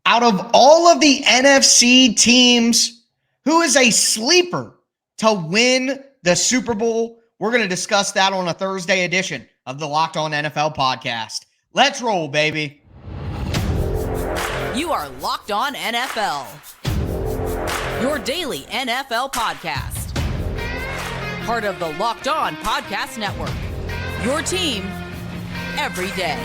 Out of all of the NFC teams, who is a sleeper to win the Super Bowl? We're going to discuss that on a Thursday edition of the Locked On NFL podcast. Let's roll, baby. You are Locked On NFL, your daily NFL podcast. Part of the Locked On Podcast Network, your team every day.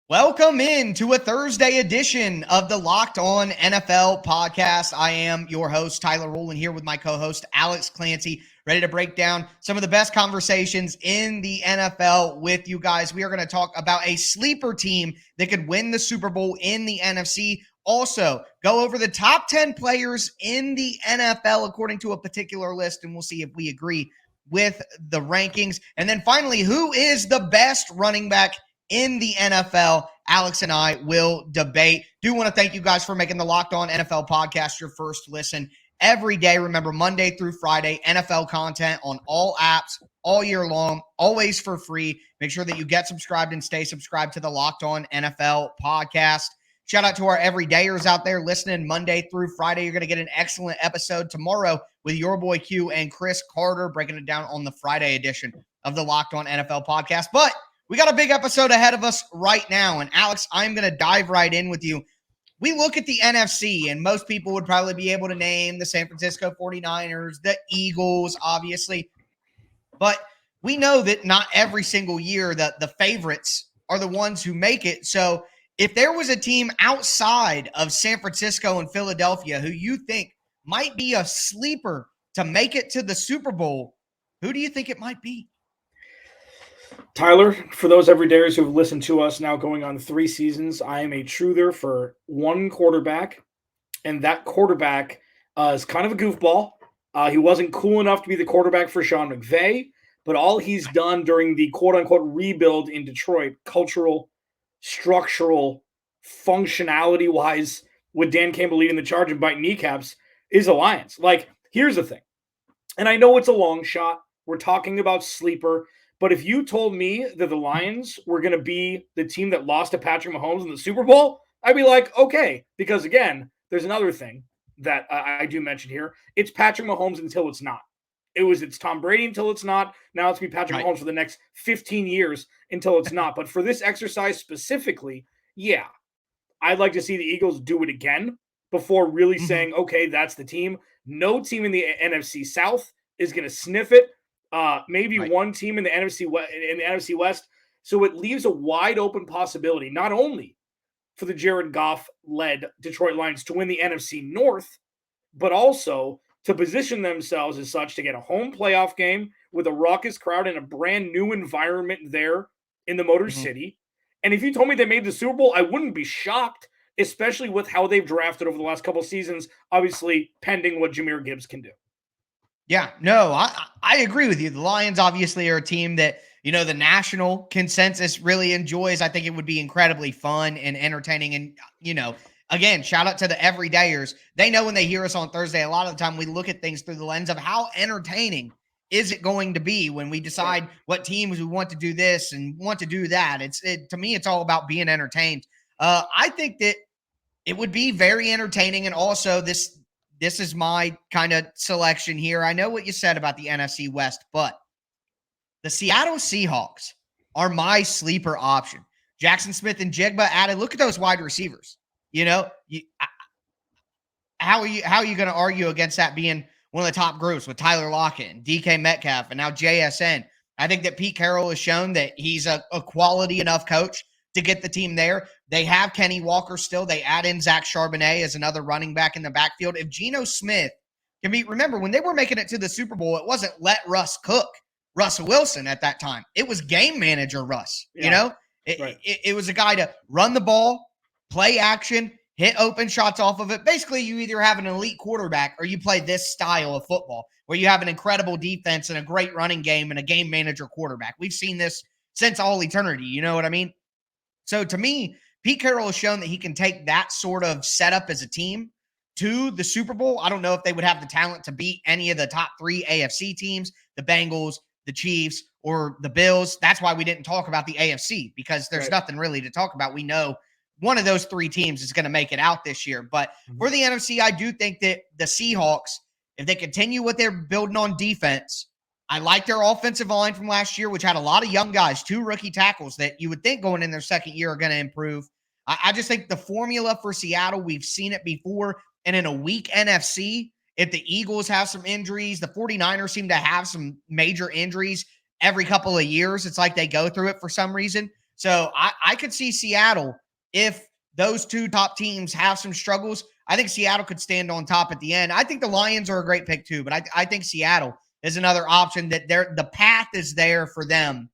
Welcome in to a Thursday edition of the Locked On NFL podcast. I am your host, Tyler Rowland, here with my co-host, Alex Clancy, ready to break down some of the best conversations in the NFL with you guys. We are going to talk about a sleeper team that could win the Super Bowl in the NFC. Also, go over the top 10 players in the NFL according to a particular list, and we'll see if we agree with the rankings. And then finally, who is the best running back in the NFL? Alex and I will debate. Do want to thank you guys for making the Locked On NFL podcast your first listen every day. Remember, Monday through Friday, NFL content on all apps all year long, always for free. Make sure that you get subscribed and stay subscribed to the Locked On NFL podcast. Shout out to our everydayers out there listening Monday through Friday. You're going to get an excellent episode tomorrow with your boy Q and Chris Carter breaking it down on the Friday edition of the Locked On NFL podcast. But we got a big episode ahead of us right now. And Alex, I'm going to dive right in with you. We look at the NFC, and most people would probably be able to name the San Francisco 49ers, the Eagles, obviously. But we know that not every single year that the favorites are the ones who make it. So if there was a team outside of San Francisco and Philadelphia who you think might be a sleeper to make it to the Super Bowl, who do you think it might be? Tyler, for those everydayers who have listened to us now going on 3 seasons, I am a truther for one quarterback, and that quarterback is kind of a goofball. He wasn't cool enough to be the quarterback for Sean McVay, but all he's done during the quote-unquote rebuild in Detroit, cultural, structural, functionality-wise, with Dan Campbell leading the charge and biting kneecaps, is Alliance. Like, here's the thing, and I know it's a long shot. We're talking about sleeper. But if you told me that the Lions were going to be the team that lost to Patrick Mahomes in the Super Bowl, I'd be like, okay. Because, again, there's another thing that I do mention here. It's Patrick Mahomes until it's not. It's Tom Brady until it's not. Now it's going to be Patrick Mahomes for the next 15 years until it's not. But for this exercise specifically, yeah, I'd like to see the Eagles do it again before really saying, okay, that's the team. No team in the NFC South is going to sniff it. Maybe one team in the NFC West. So it leaves a wide open possibility, not only for the Jared Goff-led Detroit Lions to win the NFC North, but also to position themselves as such to get a home playoff game with a raucous crowd in a brand new environment there in the Motor City. And if you told me they made the Super Bowl, I wouldn't be shocked, especially with how they've drafted over the last couple of seasons, obviously pending what Jahmyr Gibbs can do. Yeah, no, I agree with you. The Lions obviously are a team that, you know, the national consensus really enjoys. I think it would be incredibly fun and entertaining. And, you know, again, shout out to the everydayers. They know when they hear us on Thursday, a lot of the time we look at things through the lens of how entertaining is it going to be when we decide what teams we want to do this and want to do that. To me, it's all about being entertained. I think that it would be very entertaining. And also this is my kind of selection here. I know what you said about the NFC West, but the Seattle Seahawks are my sleeper option. Jackson Smith and Jigba added. Look at those wide receivers. You know, how are you going to argue against that being one of the top groups with Tyler Lockett and DK Metcalf and now JSN? I think that Pete Carroll has shown that he's a quality enough coach to get the team there. They have Kenny Walker still. They add in Zach Charbonnet as another running back in the backfield. If Geno Smith can be, remember when they were making it to the Super Bowl, it wasn't let Russ cook Russell Wilson at that time. It was game manager Russ. You know, it was a guy to run the ball, play action, hit open shots off of it. Basically, you either have an elite quarterback or you play this style of football where you have an incredible defense and a great running game and a game manager quarterback. We've seen this since all eternity. You know what I mean? So to me, Pete Carroll has shown that he can take that sort of setup as a team to the Super Bowl. I don't know if they would have the talent to beat any of the top 3 AFC teams, the Bengals, the Chiefs, or the Bills. That's why we didn't talk about the AFC, because there's nothing really to talk about. We know one of those 3 teams is going to make it out this year. But for the NFC, I do think that the Seahawks, if they continue what they're building on defense, I like their offensive line from last year, which had a lot of young guys, 2 rookie tackles that you would think going in their second year are going to improve. I just think the formula for Seattle, we've seen it before. And in a weak NFC, if the Eagles have some injuries, the 49ers seem to have some major injuries every couple of years. It's like they go through it for some reason. So I could see Seattle, if those 2 top teams have some struggles, I think Seattle could stand on top at the end. I think the Lions are a great pick too, but I think Seattle is another option that the path is there for them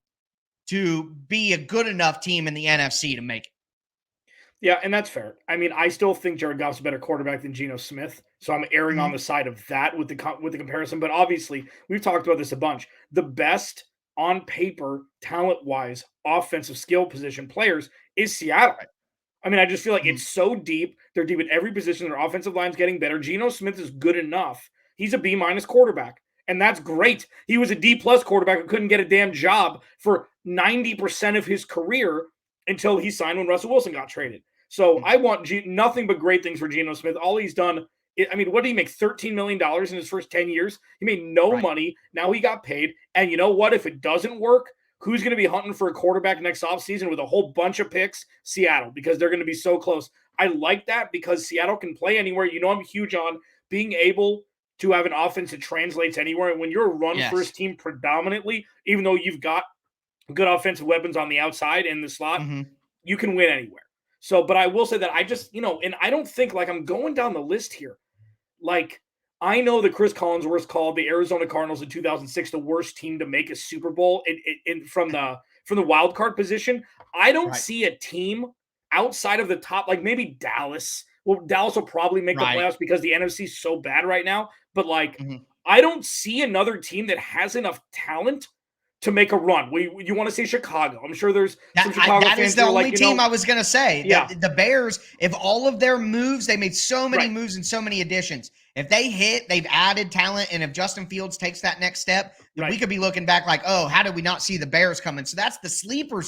to be a good enough team in the NFC to make it. Yeah, and that's fair. I mean, I still think Jared Goff's a better quarterback than Geno Smith, so I'm erring on the side of that with the comparison. But obviously, we've talked about this a bunch. The best on paper, talent-wise, offensive skill position players is Seattle. I mean, I just feel like it's so deep. They're deep at every position. Their offensive line's getting better. Geno Smith is good enough. He's a B- quarterback, and that's great. He was a D+ quarterback who couldn't get a damn job for 90% of his career until he signed when Russell Wilson got traded. So I want nothing but great things for Geno Smith. All he's done, I mean, what did he make? $13 million in his first 10 years? He made no money. Now he got paid. And you know what? If it doesn't work, who's going to be hunting for a quarterback next offseason with a whole bunch of picks? Seattle, because they're going to be so close. I like that because Seattle can play anywhere. You know, I'm huge on being able to have an offense that translates anywhere. And when you're a run-first team predominantly, even though you've got good offensive weapons on the outside and the slot, you can win anywhere. So, but I will say that I just, and I don't think, like, I'm going down the list here. Like, I know that Chris Collinsworth called the Arizona Cardinals in 2006 the worst team to make a Super Bowl from the wild card position. I don't see a team outside of the top, like maybe Dallas. Well, Dallas will probably make the playoffs because the NFC is so bad right now. But, like, I don't see another team that has enough talent to make a run. You want to say Chicago? I'm sure there's some Chicago fans. That is the only team I was going to say. Yeah. The Bears, if all of their moves, they made so many moves and so many additions. If they hit, they've added talent. And if Justin Fields takes that next step, then we could be looking back like, oh, how did we not see the Bears coming? So that's the sleeper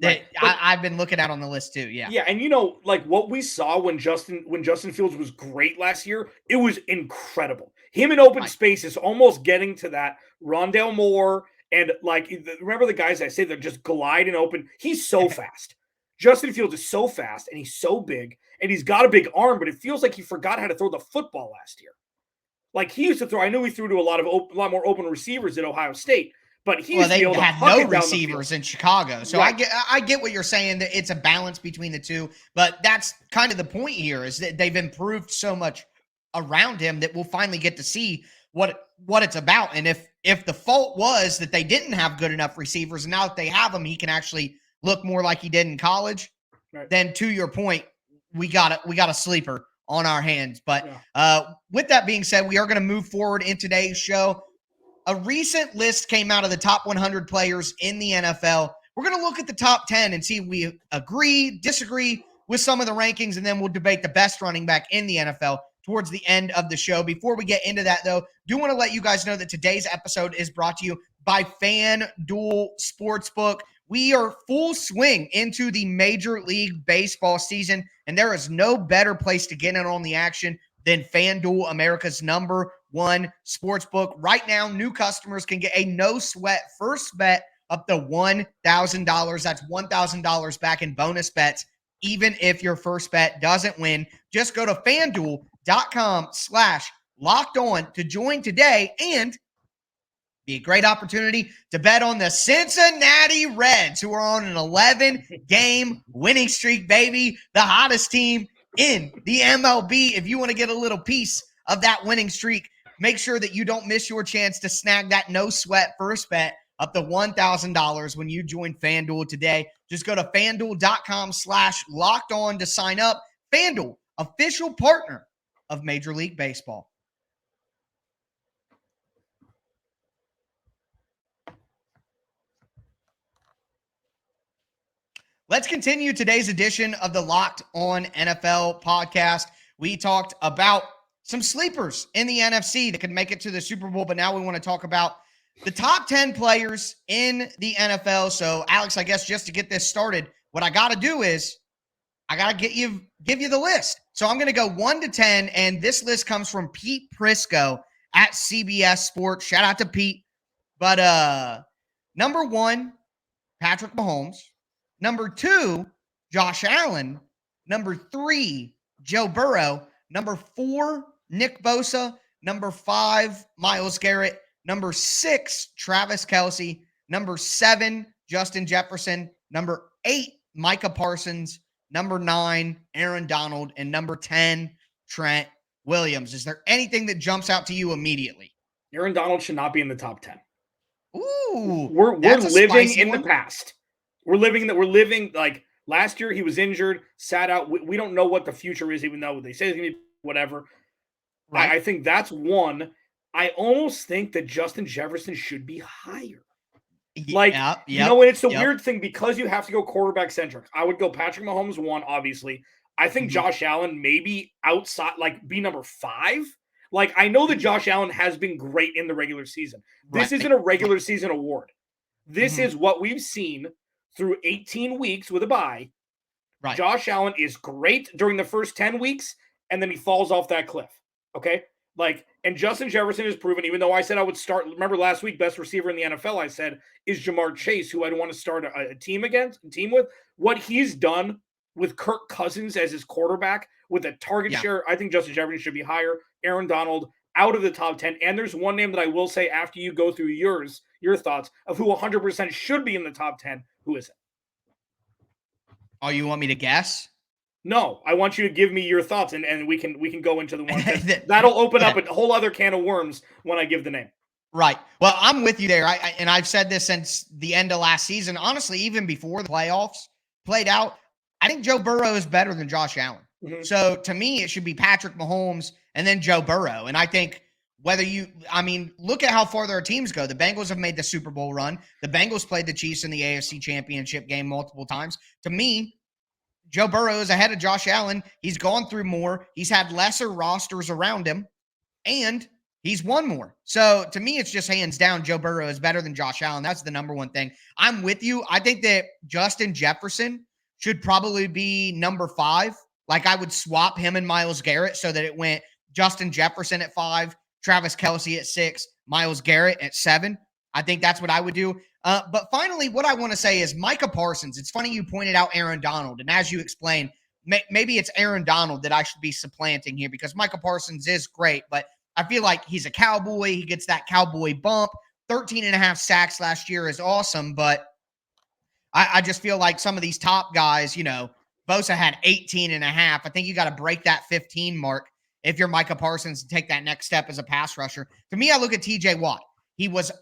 that I've been looking at on the list too. Yeah. Yeah. And like what we saw when Justin Fields was great last year, it was incredible. Him in open space is almost getting to that Rondale Moore. And like, remember the guys I say that just glide and open. He's so fast. Justin Fields is so fast and he's so big and he's got a big arm, but it feels like he forgot how to throw the football last year. Like he used to throw, I know he threw to a lot more open receivers at Ohio State. But they had no receivers in Chicago. So I get what you're saying, that it's a balance between the two. But that's kind of the point here, is that they've improved so much around him that we'll finally get to see what it's about. And if the fault was that they didn't have good enough receivers, and now that they have them, he can actually look more like he did in college, then to your point, we got a sleeper on our hands. But with that being said, we are going to move forward in today's show. A recent list came out of the top 100 players in the NFL. We're going to look at the top 10 and see if we agree, disagree with some of the rankings, and then we'll debate the best running back in the NFL towards the end of the show. Before we get into that, though, do want to let you guys know that today's episode is brought to you by FanDuel Sportsbook. We are full swing into the Major League Baseball season, and there is no better place to get in on the action than FanDuel, America's #1 sportsbook. Right now, new customers can get a no-sweat first bet up to $1,000. That's $1,000 back in bonus bets, even if your first bet doesn't win. Just go to FanDuel.com/lockedon to join today, and be a great opportunity to bet on the Cincinnati Reds, who are on an 11-game winning streak, baby. The hottest team in the MLB. If you want to get a little piece of that winning streak, make sure that you don't miss your chance to snag that no-sweat first bet up to $1,000 when you join FanDuel today. Just go to FanDuel.com/lockedon to sign up. FanDuel, official partner of Major League Baseball. Let's continue today's edition of the Locked On NFL podcast. We talked about some sleepers in the NFC that could make it to the Super Bowl, but now we want to talk about the top 10 players in the NFL. So, Alex, I guess just to get this started, what I got to do is I got to give you the list. So I'm going to go 1 to 10, and this list comes from Pete Prisco at CBS Sports. Shout out to Pete. But number 1, Patrick Mahomes. Number 2, Josh Allen. Number 3, Joe Burrow. Number 4, Nick Bosa. Number 5, Myles Garrett. Number 6, Travis Kelce. Number 7, Justin Jefferson. Number 8, Micah Parsons. Number 9, Aaron Donald. And number 10, Trent Williams. Is there anything that jumps out to you immediately? Aaron Donald should not be in the top 10. Ooh, we're living in the past. We're living like last year he was injured, sat out. We don't know what the future is, even though they say it's going to be whatever. Right. I think that's one. I almost think that Justin Jefferson should be higher. Like, you know, and it's the weird thing because you have to go quarterback centric. I would go Patrick Mahomes 1, obviously. I think Josh Allen maybe outside, like be number 5. Like, I know that Josh Allen has been great in the regular season. This isn't a regular season award. This is what we've seen through 18 weeks with a bye. Right. Josh Allen is great during the first 10 weeks, and then he falls off that cliff. Okay? Like, and Justin Jefferson has proven, even though I said I would start, remember last week, best receiver in the NFL, I said, is Jamar Chase, who I'd want to start a team with. What he's done with Kirk Cousins as his quarterback, with a target share, I think Justin Jefferson should be higher. Aaron Donald out of the top 10. And there's one name that I will say after you go through your thoughts of who 100% should be in the top 10. Who is it? Oh, you want me to guess? No, I want you to give me your thoughts, and we can go into the one. That'll open up a whole other can of worms when I give the name. Right. Well, I'm with you there. And I've said this since the end of last season. Honestly, even before the playoffs played out, I think Joe Burrow is better than Josh Allen. So to me, it should be Patrick Mahomes and then Joe Burrow. And I think look at how far their teams go. The Bengals have made the Super Bowl run. The Bengals played the Chiefs in the AFC Championship game multiple times. To me, Joe Burrow is ahead of Josh Allen. He's gone through more. He's had lesser rosters around him, and he's won more. So to me, it's just hands down, Joe Burrow is better than Josh Allen. That's the number one thing. I'm with you. I think that Justin Jefferson should probably be number 5. Like, I would swap him and Myles Garrett so that it went Justin Jefferson at 5, Travis Kelce at 6, Myles Garrett at 7. I think that's what I would do. But finally, what I want to say is Micah Parsons. It's funny you pointed out Aaron Donald. And as you explained, maybe it's Aaron Donald that I should be supplanting here because Micah Parsons is great. But I feel like he's a cowboy. He gets that cowboy bump. 13.5 sacks last year is awesome. But I just feel like some of these top guys, you know, Bosa had 18.5. I think you got to break that 15 mark if you're Micah Parsons to take that next step as a pass rusher. To me, I look at TJ Watt. He wasn't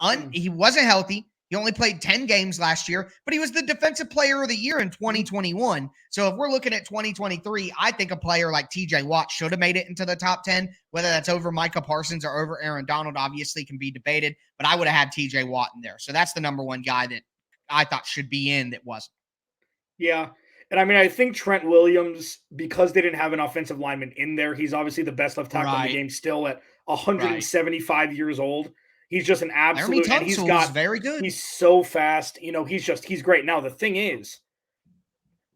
healthy. He only played 10 games last year, but he was the defensive player of the year in 2021. So if we're looking at 2023, I think a player like TJ Watt should have made it into the top 10. Whether that's over Micah Parsons or over Aaron Donald obviously can be debated, but I would have had TJ Watt in there. So that's the number one guy that I thought should be in that wasn't. Yeah. And I mean, I think Trent Williams, because they didn't have an offensive lineman in there, he's obviously the best left tackle in the game still at 175 years old. He's just an absolute, and he's got very good. He's so fast. You know, he's great. Now, the thing is,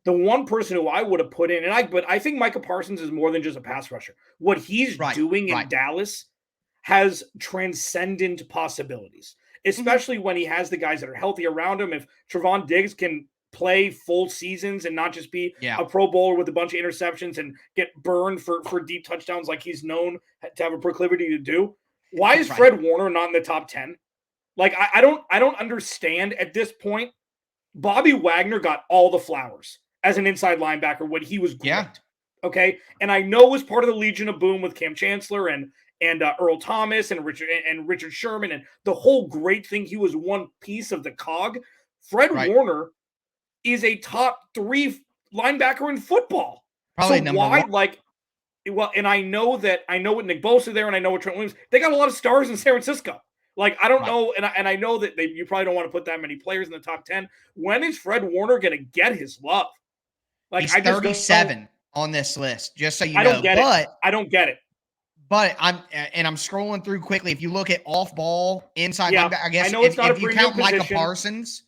the one person who I would have put in, but I think Micah Parsons is more than just a pass rusher. What he's doing in Dallas has transcendent possibilities, especially when he has the guys that are healthy around him. If Trevon Diggs can play full seasons and not just be a Pro Bowler with a bunch of interceptions and get burned for deep touchdowns like he's known to have a proclivity to do. Why is Fred Warner not in the top 10? Like, I don't understand at this point. Bobby Wagner got all the flowers as an inside linebacker when he was great. Yeah. Okay. And I know it was part of the Legion of Boom with Cam Chancellor and Earl Thomas and Richard Sherman and the whole great thing. He was one piece of the cog. Fred Warner is a top 3 linebacker in football. Probably so number why, 1. like, well, and I know with Nick Bosa there, and I know with Trent Williams, they got a lot of stars in San Francisco. Like, I don't know, and I know that you probably don't want to put that many players in the top 10. When is Fred Warner going to get his love? Like, he's 37. on this list, just so you I know. don't get it. I don't get it. But I'm scrolling through quickly. If you look at off ball inside linebacker, I guess I know it's not if a you premium count Micah position. Parsons,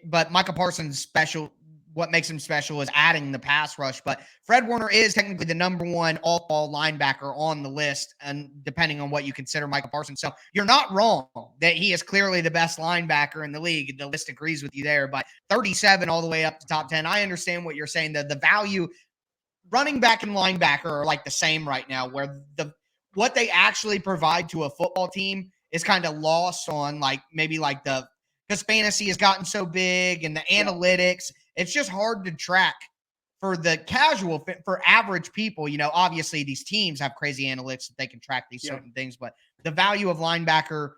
but Micah Parsons special. What makes him special is adding the pass rush. But Fred Warner is technically the number one off ball linebacker on the list, and depending on what you consider Micah Parsons. So you're not wrong that he is clearly the best linebacker in the league. The list agrees with you there. But 37 all the way up to top 10. I understand what you're saying. The value. Running back and linebacker are like the same right now, where what they actually provide to a football team is kind of lost on because fantasy has gotten so big and the analytics, it's just hard to track for the casual, for average people. Obviously these teams have crazy analytics that they can track these certain things, but the value of linebacker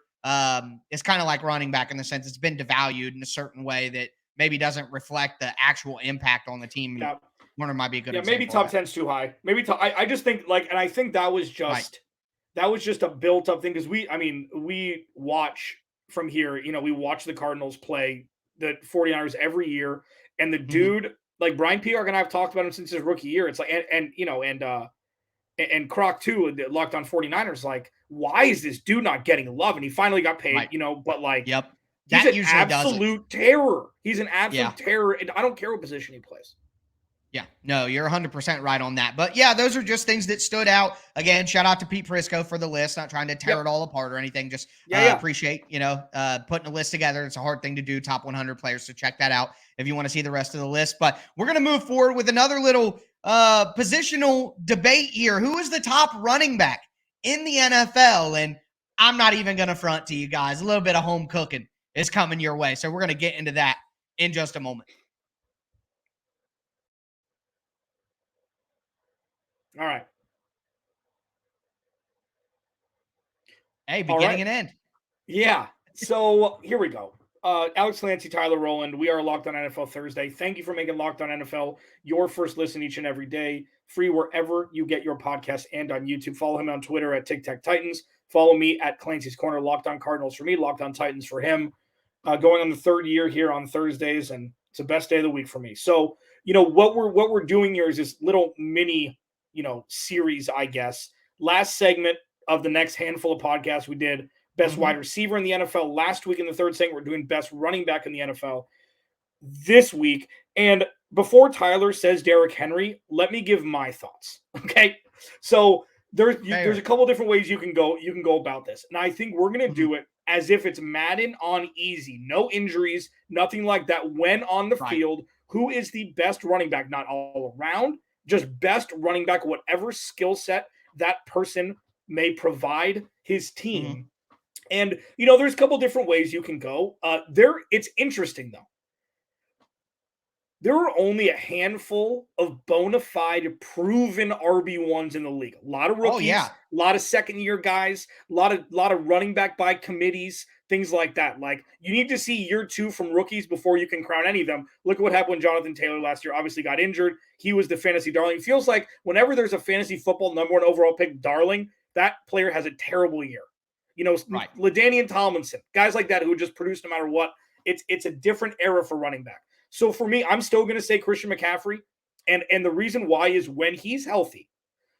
is kind of like running back in the sense it's been devalued in a certain way that maybe doesn't reflect the actual impact on the team. Yeah. Warner might be a good example. Maybe top 10's too high. Maybe I just think and I think that was just a built up thing because we watch from here. We watch the Cardinals play the 49ers every year, and the dude like Brian Peark and I've talked about him since his rookie year. It's like and Croc too, Locked On 49ers. Like, why is this dude not getting love? And he finally got paid. But like, he's an absolute terror. He's an absolute terror, and I don't care what position he plays. Yeah, no, you're 100% right on that. But yeah, those are just things that stood out. Again, shout out to Pete Prisco for the list. Not trying to tear it all apart or anything. Just appreciate, putting a list together. It's a hard thing to do, top 100 players. So check that out if you want to see the rest of the list. But we're going to move forward with another little positional debate here. Who is the top running back in the NFL? And I'm not even going to front to you guys. A little bit of home cooking is coming your way. So we're going to get into that in just a moment. All right. Hey, beginning and end. Yeah. So here we go. Alex Clancy, Tyler Rowland. We are Locked On NFL Thursday. Thank you for making Locked On NFL your first listen each and every day. Free wherever you get your podcast and on YouTube. Follow him on Twitter at TicTacTitans. Follow me at Clancy's Corner. Locked On Cardinals for me. Locked On Titans for him. Going on the third year here on Thursdays, and it's the best day of the week for me. So what we're doing here is this little mini series, I guess. Last segment of the next handful of podcasts, we did best wide receiver in the NFL. Last week in the third segment, we're doing best running back in the NFL this week. And before Tyler says Derrick Henry, let me give my thoughts. Okay. So there's a couple different ways you can go about this. And I think we're going to do it as if it's Madden on easy, no injuries, nothing like that. When on the field, who is the best running back, not all around, just best running back, whatever skill set that person may provide his team. And, there's a couple different ways you can go. It's interesting, though. There are only a handful of bona fide, proven RB1s in the league. A lot of rookies, a lot of second-year guys, a lot of running back by committees, things like that. Like, you need to see year two from rookies before you can crown any of them. Look at what happened when Jonathan Taylor last year obviously got injured. He was the fantasy darling. It feels like whenever there's a fantasy football number one overall pick darling, that player has a terrible year. LaDainian Tomlinson, guys like that who just produce no matter what. It's a different era for running back. So for me, I'm still going to say Christian McCaffrey. And the reason why is when he's healthy,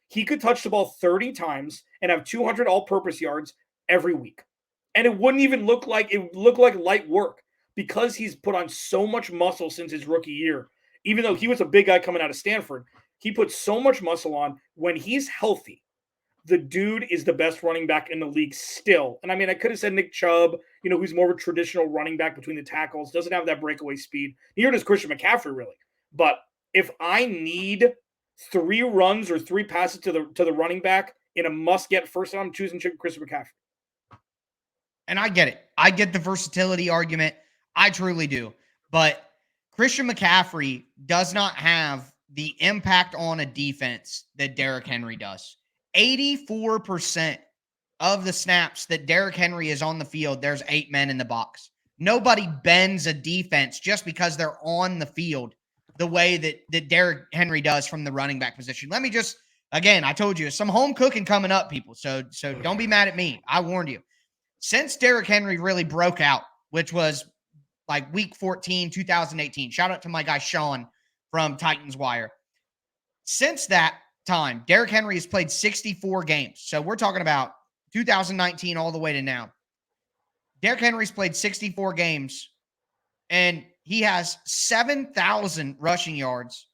he could touch the ball 30 times and have 200 all-purpose yards every week. And it wouldn't even look like light work because he's put on so much muscle since his rookie year. Even though he was a big guy coming out of Stanford, he put so much muscle on. When he's healthy, the dude is the best running back in the league still. And I could have said Nick Chubb, who's more of a traditional running back between the tackles, doesn't have that breakaway speed. Neither does Christian McCaffrey, really. But if I need 3 runs or 3 passes to the running back in a must-get first down, I'm choosing Christian McCaffrey. And I get it. I get the versatility argument. I truly do. But Christian McCaffrey does not have the impact on a defense that Derrick Henry does. 84% of the snaps that Derrick Henry is on the field, there's 8 men in the box. Nobody bends a defense just because they're on the field the way that Derrick Henry does from the running back position. Let me just, again, I told you, some home cooking coming up, people. So don't be mad at me. I warned you. Since Derrick Henry really broke out, which was like week 14, 2018, shout out to my guy Sean from Titans Wire. Since that time, Derrick Henry has played 64 games. So we're talking about 2019 all the way to now. Derrick Henry's played 64 games, and he has 7,000 rushing yards,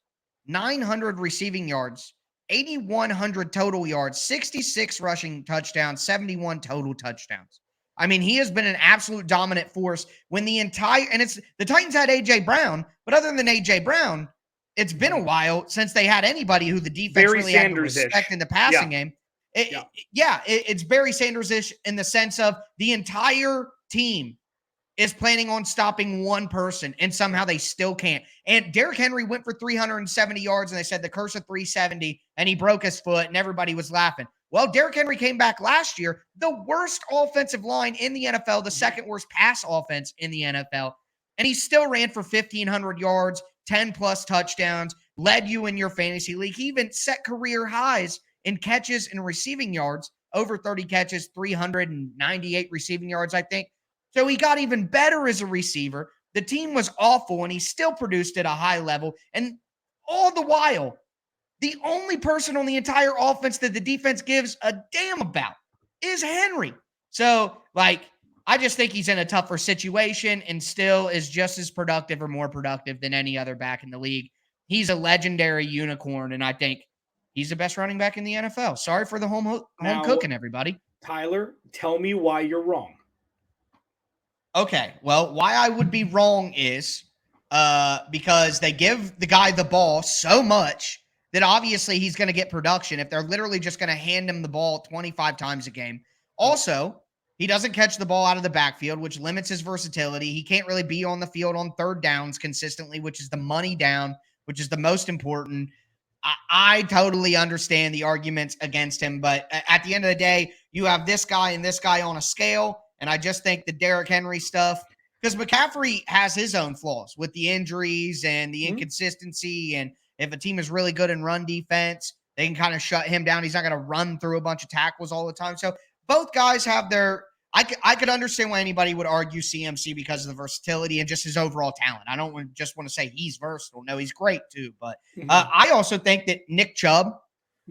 900 receiving yards, 8,100 total yards, 66 rushing touchdowns, 71 total touchdowns. I mean, he has been an absolute dominant force when the Titans had A.J. Brown, but other than A.J. Brown, it's been a while since they had anybody who the defense really had to respect in the passing game. It's Barry Sanders-ish in the sense of the entire team is planning on stopping one person, and somehow they still can't. And Derrick Henry went for 370 yards, and they said the curse of 370, and he broke his foot, and everybody was laughing. Well, Derrick Henry came back last year, the worst offensive line in the NFL, the second worst pass offense in the NFL, and he still ran for 1,500 yards, 10-plus touchdowns, led you in your fantasy league. He even set career highs in catches and receiving yards, over 30 catches, 398 receiving yards, I think. So he got even better as a receiver. The team was awful, and he still produced at a high level. And all the while, the only person on the entire offense that the defense gives a damn about is Henry. So, I just think he's in a tougher situation and still is just as productive or more productive than any other back in the league. He's a legendary unicorn, and I think he's the best running back in the NFL. Sorry for the home cooking, everybody. Tyler, tell me why you're wrong. Okay, well, why I would be wrong is because they give the guy the ball so much that obviously he's going to get production if they're literally just going to hand him the ball 25 times a game. Also, he doesn't catch the ball out of the backfield, which limits his versatility. He can't really be on the field on third downs consistently, which is the money down, which is the most important. I totally understand the arguments against him, but at the end of the day, you have this guy and this guy on a scale. And I just think the Derrick Henry stuff, because McCaffrey has his own flaws with the injuries and the inconsistency. And if a team is really good in run defense, they can kind of shut him down. He's not going to run through a bunch of tackles all the time. So both guys have their I could understand why anybody would argue CMC because of the versatility and just his overall talent. I don't just want to say he's versatile. No, he's great too. But I also think that Nick Chubb,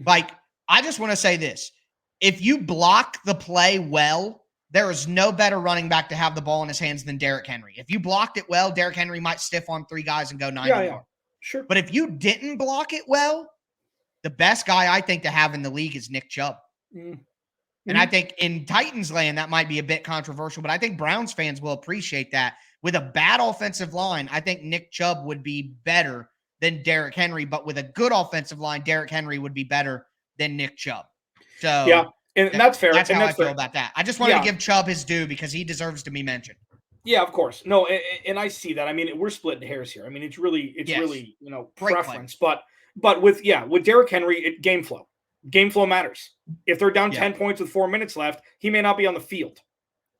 I just want to say this. If you block the play well, there is no better running back to have the ball in his hands than Derrick Henry. If you blocked it well, Derrick Henry might stiff on three guys and go 90 yards. Sure. But if you didn't block it well, the best guy I think to have in the league is Nick Chubb. And I think in Titans land, that might be a bit controversial, but I think Browns fans will appreciate that. With a bad offensive line, I think Nick Chubb would be better than Derrick Henry, but with a good offensive line, Derrick Henry would be better than Nick Chubb. So yeah, and that's fair. That's how I feel about that. I just wanted to give Chubb his due because he deserves to be mentioned. Yeah, of course. No, and I see that. I mean, we're splitting hairs here. I mean, it's really preference. But with Derrick Henry, game flow. Game flow matters. If they're down 10 points with 4 minutes left, he may not be on the field.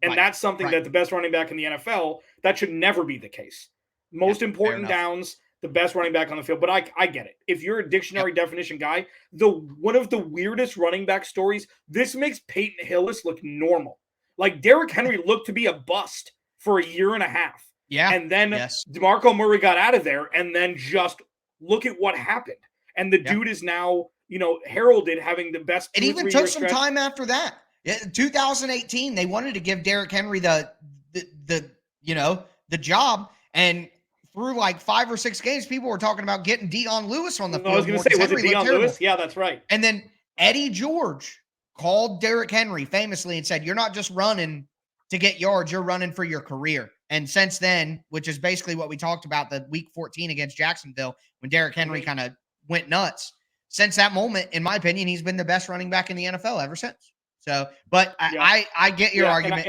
And that's something that the best running back in the NFL, that should never be the case. Most important downs, the best running back on the field. But I get it. If you're a dictionary definition guy, one of the weirdest running back stories, this makes Peyton Hillis look normal. Like Derrick Henry looked to be a bust for a year and a half. Yeah. And then DeMarco Murray got out of there, and then just look at what happened. And the dude is now, heralded having the best. It even took some time after that. 2018, they wanted to give Derrick Henry the job, and through like 5 or 6 games, people were talking about getting Dion Lewis on the field. I was going to say, was it Dion Lewis? Yeah, that's right. And then Eddie George called Derrick Henry famously and said, "You're not just running to get yards, you're running for your career." And since then, which is basically what we talked about the week 14 against Jacksonville, when Derrick Henry kind of went nuts. Since that moment, in my opinion, he's been the best running back in the NFL ever since. So, but I get your argument.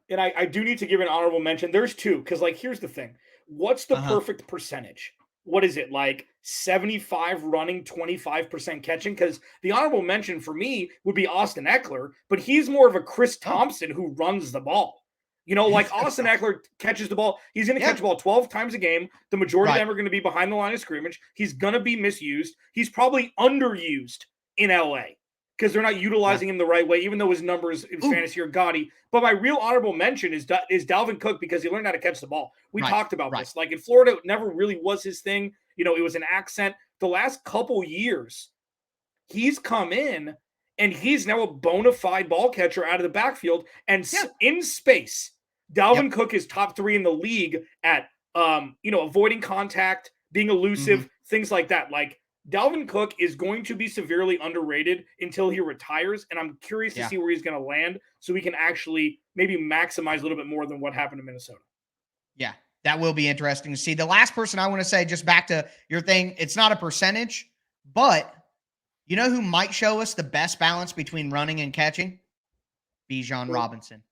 And I do need to give an honorable mention. There's two, because here's the thing. What's the perfect percentage? What is it, like 75 running, 25% catching? Because the honorable mention for me would be Austin Eckler, but he's more of a Chris Thompson who runs the ball. Austin Eckler catches the ball. He's going to catch the ball 12 times a game. The majority of them are going to be behind the line of scrimmage. He's going to be misused. He's probably underused in LA. because they're not utilizing him the right way, even though his numbers in fantasy are gaudy. But my real honorable mention is Dalvin Cook, because he learned how to catch the ball. We talked about this. Like in Florida, it never really was his thing. It was an accent. The last couple years, he's come in, and he's now a bona fide ball catcher out of the backfield. And in space, Dalvin Cook is top 3 in the league at, avoiding contact, being elusive, things like that. Like, Dalvin Cook is going to be severely underrated until he retires, and I'm curious to see where he's going to land so we can actually maybe maximize a little bit more than what happened in Minnesota. Yeah, that will be interesting to see. The last person I want to say, just back to your thing, it's not a percentage, but you know who might show us the best balance between running and catching? Bijan Robinson.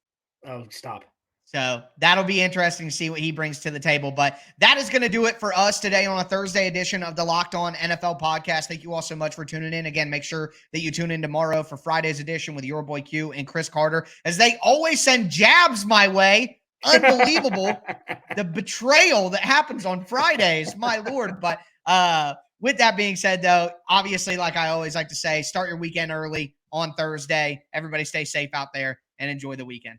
Oh, stop. So that'll be interesting to see what he brings to the table. But that is going to do it for us today on a Thursday edition of the Locked On NFL podcast. Thank you all so much for tuning in. Again, make sure that you tune in tomorrow for Friday's edition with your boy Q and Chris Carter, as they always send jabs my way. Unbelievable. The betrayal that happens on Fridays, my Lord. But with that being said, though, obviously, like I always like to say, start your weekend early on Thursday. Everybody stay safe out there and enjoy the weekend.